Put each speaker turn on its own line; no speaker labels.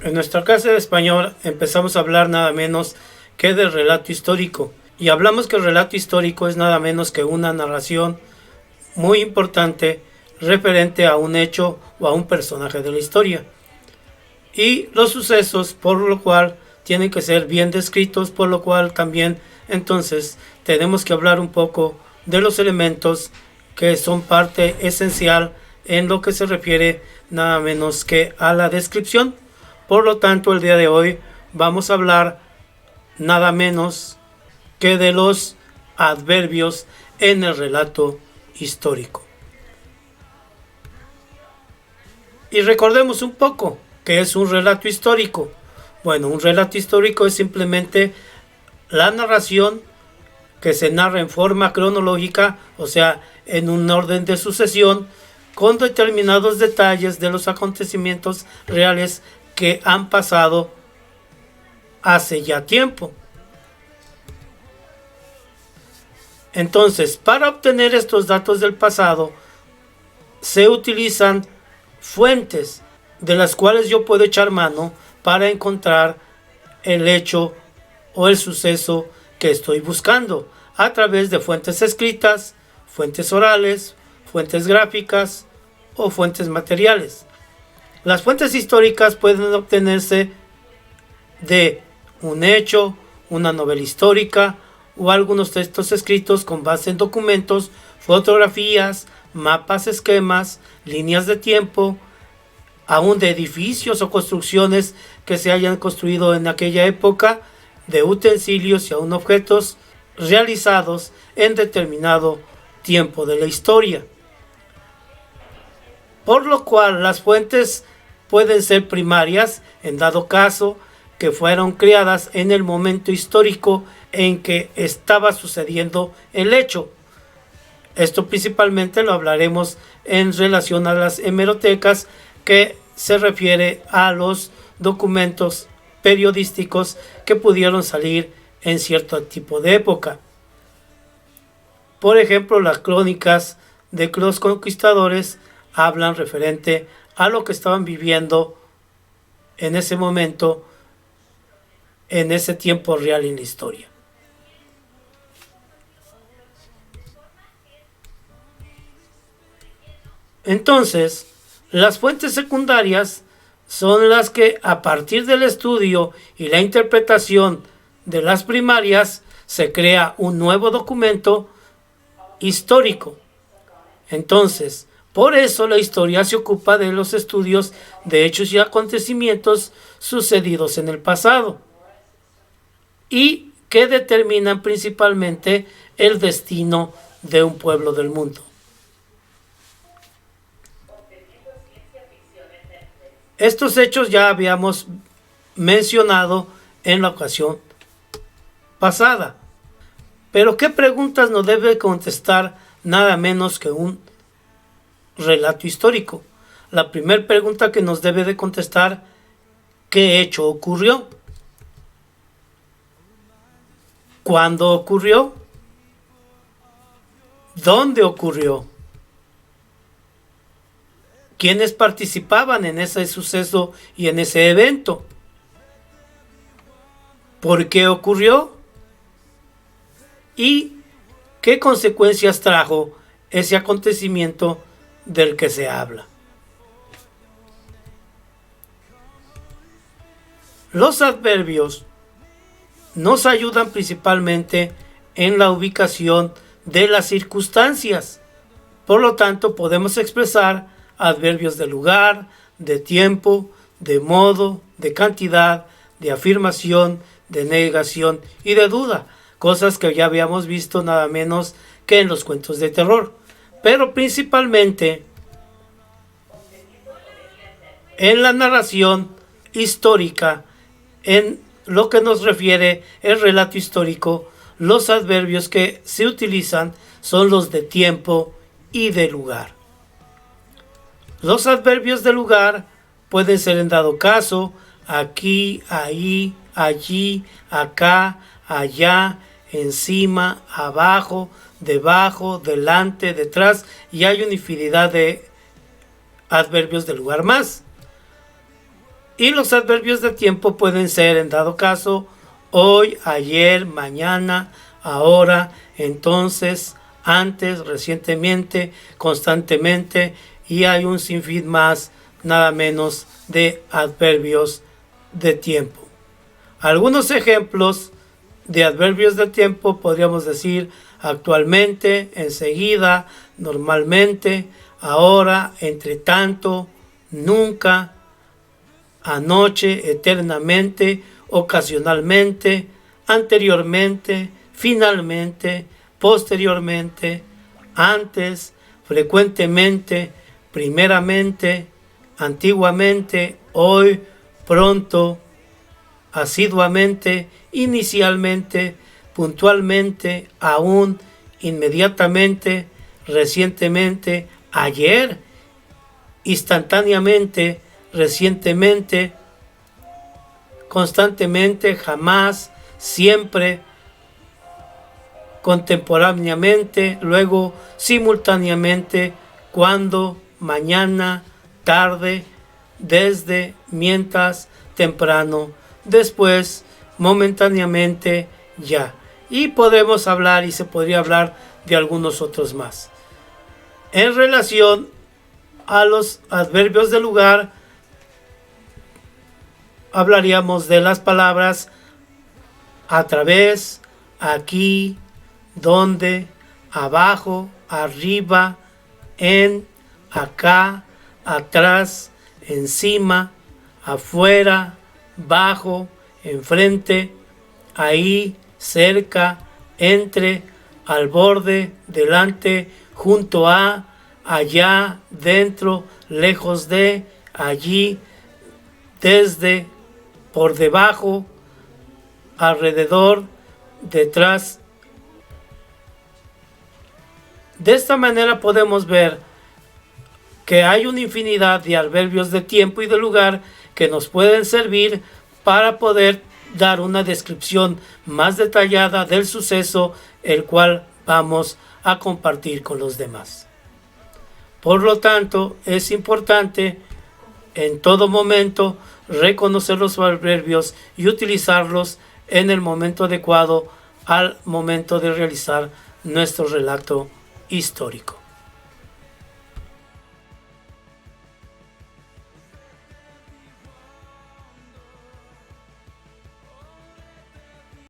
En nuestra clase de español empezamos a hablar nada menos que del relato histórico. Y hablamos que el relato histórico es nada menos que una narración muy importante referente a un hecho o a un personaje de la historia. Y los sucesos, por lo cual tienen que ser bien descritos, por lo cual también entonces tenemos que hablar un poco de los elementos que son parte esencial en lo que se refiere nada menos que a la descripción. Por lo tanto, el día de hoy vamos a hablar nada menos que de los adverbios en el relato histórico. Y recordemos un poco qué es un relato histórico. Bueno, un relato histórico es simplemente la narración que se narra en forma cronológica, o sea, en un orden de sucesión, con determinados detalles de los acontecimientos reales que han pasado hace ya tiempo. Entonces, para obtener estos datos del pasado, se utilizan fuentes de las cuales yo puedo echar mano para encontrar el hecho o el suceso que estoy buscando a través de fuentes escritas, fuentes orales, fuentes gráficas o fuentes materiales. Las fuentes históricas pueden obtenerse de un hecho, una novela histórica o algunos textos escritos con base en documentos, fotografías, mapas, esquemas, líneas de tiempo, aún de edificios o construcciones que se hayan construido en aquella época, de utensilios y aún objetos realizados en determinado tiempo de la historia. Por lo cual las fuentes pueden ser primarias, en dado caso que fueron creadas en el momento histórico en que estaba sucediendo el hecho. Esto principalmente lo hablaremos en relación a las hemerotecas, que se refiere a los documentos periodísticos que pudieron salir en cierto tipo de época. Por ejemplo, las crónicas de los conquistadores hablan referente a lo que estaban viviendo en ese momento, en ese tiempo real en la historia. Entonces, las fuentes secundarias son las que, a partir del estudio y la interpretación de las primarias, se crea un nuevo documento histórico. Entonces, por eso la historia se ocupa de los estudios de hechos y acontecimientos sucedidos en el pasado y que determinan principalmente el destino de un pueblo del mundo. Estos hechos ya habíamos mencionado en la ocasión pasada. Pero ¿qué preguntas nos debe contestar nada menos que un relato histórico? La primera pregunta que nos debe de contestar: ¿qué hecho ocurrió? ¿Cuándo ocurrió? ¿Dónde ocurrió? ¿Quiénes participaban en ese suceso y en ese evento? ¿Por qué ocurrió? ¿Y qué consecuencias trajo ese acontecimiento del que se habla? Los adverbios nos ayudan principalmente en la ubicación de las circunstancias. Por lo tanto, podemos expresar adverbios de lugar, de tiempo, de modo, de cantidad, de afirmación, de negación y de duda, cosas que ya habíamos visto nada menos que en los cuentos de terror, pero principalmente en la narración histórica. En lo que nos refiere el relato histórico, los adverbios que se utilizan son los de tiempo y de lugar. Los adverbios de lugar pueden ser en dado caso aquí, ahí, allí, acá, allá, encima, abajo, debajo, delante, detrás, y hay una infinidad de adverbios de lugar más. Y los adverbios de tiempo pueden ser, en dado caso, hoy, ayer, mañana, ahora, entonces, antes, recientemente, constantemente, y hay un sinfín más, nada menos, de adverbios de tiempo. Algunos ejemplos de adverbios de tiempo podríamos decir actualmente, enseguida, normalmente, ahora, entre tanto, nunca, anoche, eternamente, ocasionalmente, anteriormente, finalmente, posteriormente, antes, frecuentemente, primeramente, antiguamente, hoy, pronto, asiduamente, inicialmente, puntualmente, aún, inmediatamente, recientemente, ayer, instantáneamente, recientemente, constantemente, jamás, siempre, contemporáneamente, luego simultáneamente, cuando, mañana, tarde, desde, mientras, temprano, después, momentáneamente, ya. Y podemos hablar y se podría hablar de algunos otros más. En relación a los adverbios de lugar, hablaríamos de las palabras a través, aquí, donde, abajo, arriba, en, acá, atrás, encima, afuera, bajo, enfrente, ahí, cerca, entre, al borde, delante, junto a, allá, dentro, lejos de, allí, desde, por debajo, alrededor, detrás. De esta manera podemos ver que hay una infinidad de adverbios de tiempo y de lugar que nos pueden servir para poder dar una descripción más detallada del suceso el cual vamos a compartir con los demás. Por lo tanto, es importante en todo momento reconocer los adverbios y utilizarlos en el momento adecuado al momento de realizar nuestro relato histórico.